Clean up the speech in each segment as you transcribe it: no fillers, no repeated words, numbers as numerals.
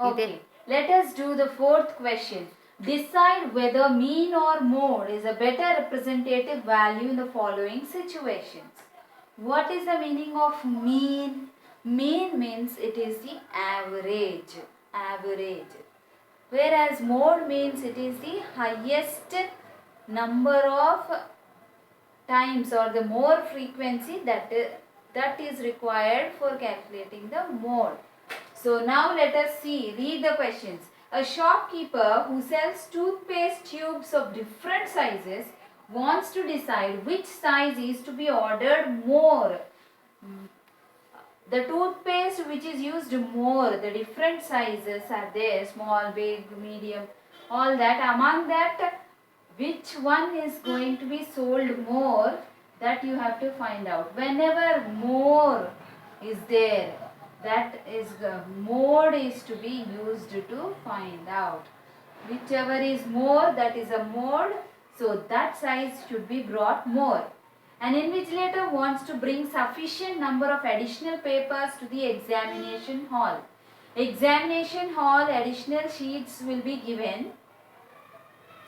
Okay, let us do the fourth question. Decide whether mean or mode is a better representative value in the following situations. What is the meaning of mean? Mean means it is the average. Average. Whereas mode means it is the highest number of times or the more frequency that is required for calculating the mode. So now let us see, read the questions. A shopkeeper who sells toothpaste tubes of different sizes wants to decide which size is to be ordered more. The toothpaste which is used more, the different sizes are there, small, big, medium, all that. Among that, which one is going to be sold more, that you have to find out. Whenever more is there, that is the mode is to be used to find out. Whichever is more, that is a mode, so that size should be brought more. An invigilator wants to bring sufficient number of additional papers to the examination hall. Examination hall additional sheets will be given.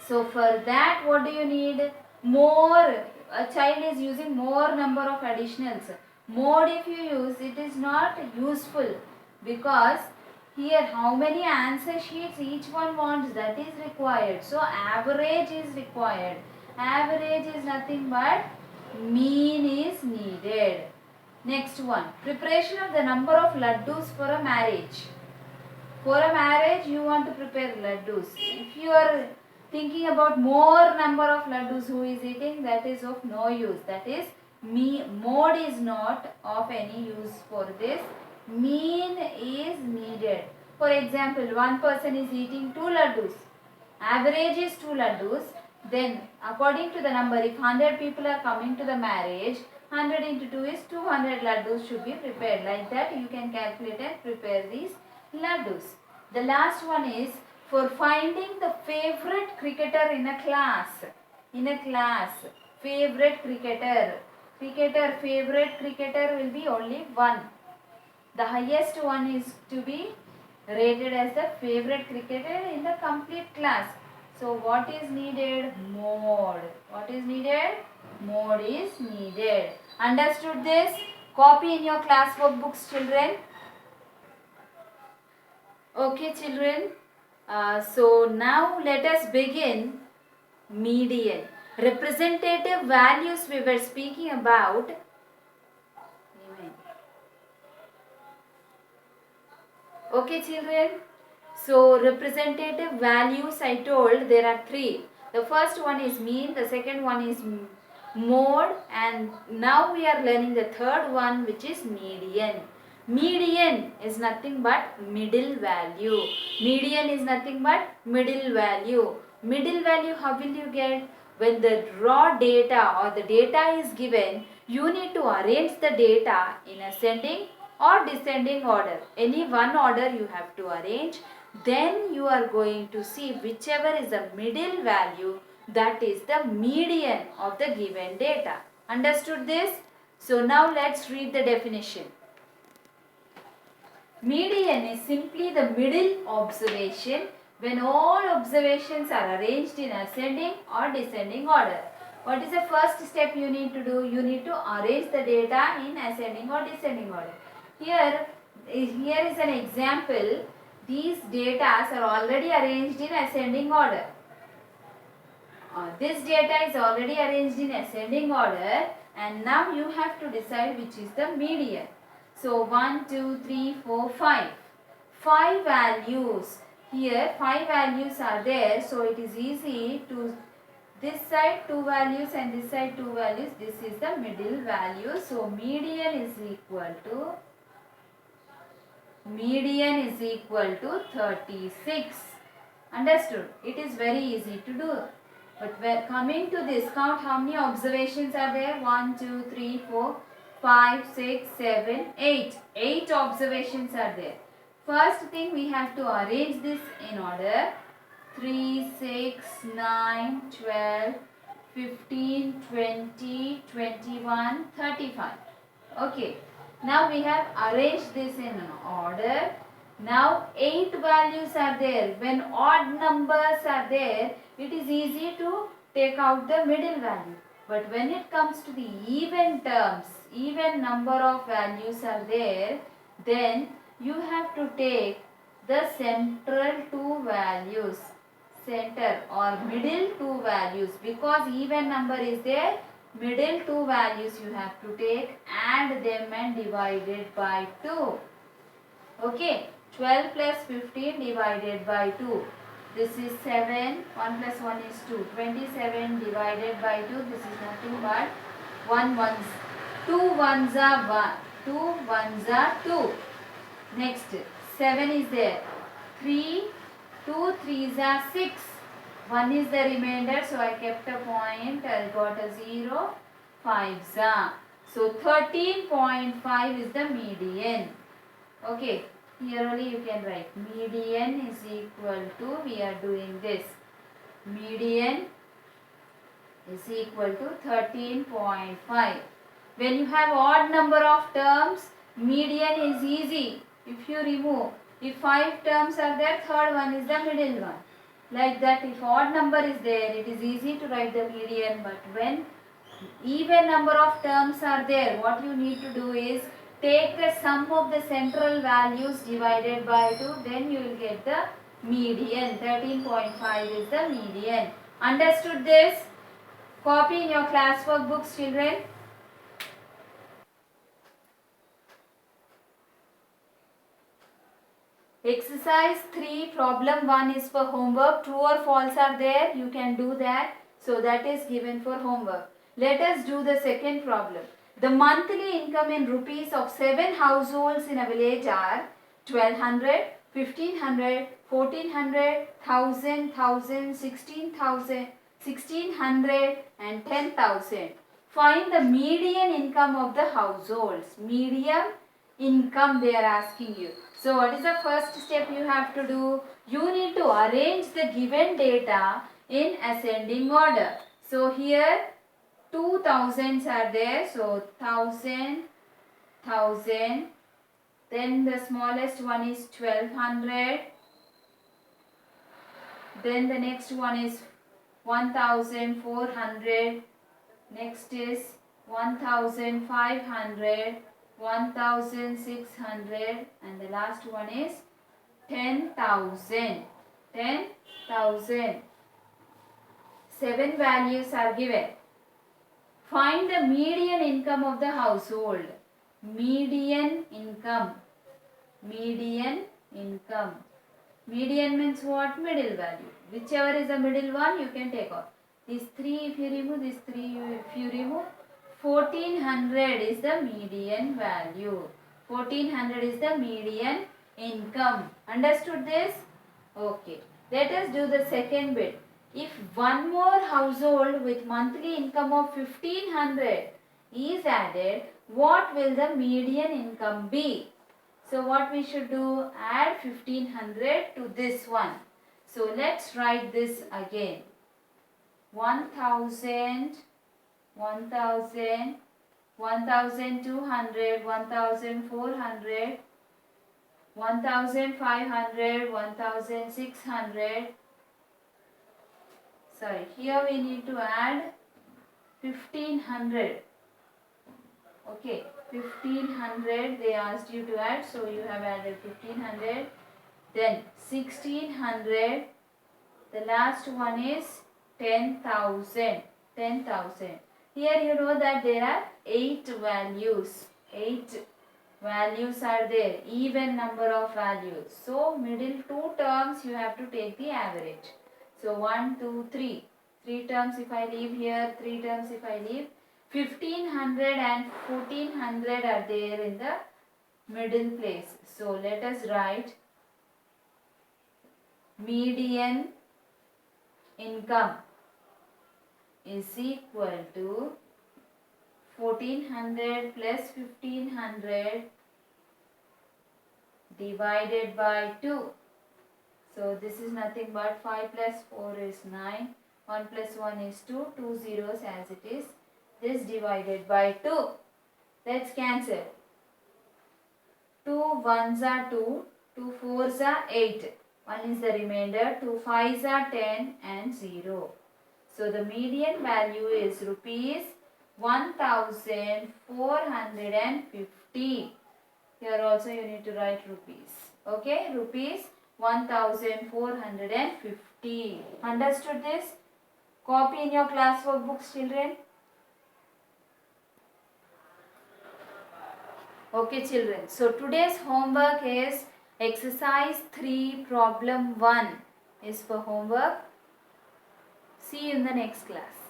So for that, what do you need? More. A child is using more number of additionals. Mode if you use, it is not useful, because here how many answer sheets each one wants, that is required. So average is required. Average is nothing but mean is needed. Next one, preparation of the number of laddus for a marriage. For a marriage, you want to prepare laddus. If you are thinking about more number of laddus who is eating, that is of no use. That is, mode is not of any use for this. Mean is needed. For example, one person is eating 2 laddus. Average is 2 laddus. Then, according to the number, if 100 people are coming to the marriage, 100 into 2 is 200 laddus should be prepared. Like that, you can calculate and prepare these laddus. The last one is for finding the favorite cricketer in a class. In a class, favorite cricketer. Favorite cricketer will be only one. The highest one is to be rated as the favorite cricketer in the complete class. So what is needed? Mode. What is needed? Mode is needed. Understood this? Copy in your class workbooks, children. Okay, children. So now let us begin median. Representative values we were speaking about. Okay, children. So representative values, I told there are 3. The first one is mean, the second one is mode, and now we are learning the third one, which is median. Median is nothing but middle value. Median is nothing but middle value. Middle value, how will you get? When the raw data or the data is given, you need to arrange the data in ascending or descending order. Any one order you have to arrange. Then you are going to see whichever is the middle value, that is the median of the given data. Understood this? So now let's read the definition. Median is simply the middle observation when all observations are arranged in ascending or descending order. What is the first step you need to do? You need to arrange the data in ascending or descending order. Here is an example. These data are already arranged in ascending order. This data is already arranged in ascending order, and now you have to decide which is the median. So 1, 2, 3, 4, 5. 5 values. Here 5 values are there, so it is easy to this side 2 values and this side 2 values. This is the middle value. So median is equal to 36. Understood? It is very easy to do. But when coming to this, count how many observations are there? 1, 2, 3, 4, 5, 6, 7, 8. 8 observations are there. First thing, we have to arrange this in order. 3, 6, 9, 12, 15, 20, 21, 35. Okay. Now we have arranged this in an order. Now 8 values are there. When odd numbers are there, it is easy to take out the middle value. But when it comes to the even terms, even number of values are there, then you have to take the central two values, center or middle two values, because even number is there, middle two values you have to take, add them and divide it by 2. Okay, 12 plus 15 divided by 2. This is 7. 1 plus 1 is 2. 27 divided by 2. This is nothing but 1 ones. 2 ones are 1. 2 ones are 2. Next, 7 is there. 3. 2 threes are 6. 1 is the remainder, so I kept a point. I got a 0. 5s are. So 13.5 is the median. Okay, here only you can write median is equal to, we are doing this, median is equal to 13.5. When you have odd number of terms, median is easy. If you remove, if 5 terms are there, third one is the middle one. Like that, if odd number is there, it is easy to write the median. But when even number of terms are there, what you need to do is take the sum of the central values divided by 2, then you will get the median. 13.5 is the median. Understood this? Copy in your classwork books, children. Exercise 3, problem 1 is for homework. True or false are there. You can do that. So that is given for homework. Let us do the second problem. The monthly income in rupees of 7 households in a village are 1200, 1500, 1400, 1000, 1000, 16,000, 1600 and 10,000. Find the median income of the households. Median income they are asking you. So what is the first step you have to do? You need to arrange the given data in ascending order. So here 2000s are there. So 1000, 1000. Then the smallest one is 1200. Then the next one is 1400. Next is 1500. 1600 and the last one is 10,000. 10,000. 7 values are given. Find the median income of the household. Median income. Median income. Median means what? Middle value. Whichever is the middle one, you can take off. These 3 if you remove, these 3 if you remove, 1400 is the median value. 1400 is the median income. Understood this? Okay. Let us do the second bit. If one more household with monthly income of 1500 is added, what will the median income be? So what we should do? Add 1500 to this one. So let's write this again. 1000, 1000, 1200, 1400, 1500, 1600. Sorry, here we need to add 1500. Okay, 1500 they asked you to add, so you have added 1500. Then 1600. The last one is 10,000. 10,000. Here you know that there are 8 values. 8 values are there. Even number of values. So middle 2 terms you have to take the average. So 1, 2, 3. 3 terms if I leave here. 3 terms if I leave. 1500 and 1400 are there in the middle place. So let us write median income is equal to 1400 plus 1500 divided by 2. So this is nothing but 5 plus 4 is 9. 1 plus 1 is 2. 2 zeros as it is. This divided by 2. Let's cancel. 2 ones are 2. 2 4s are 8. 1 is the remainder. 2 5s are 10 and 0. So the median value is rupees 1450. Here also you need to write rupees. Okay, rupees 1450. Understood this? Copy in your classwork books, children. Okay, children. So today's homework is exercise 3 problem 1 is for homework. See you in the next class.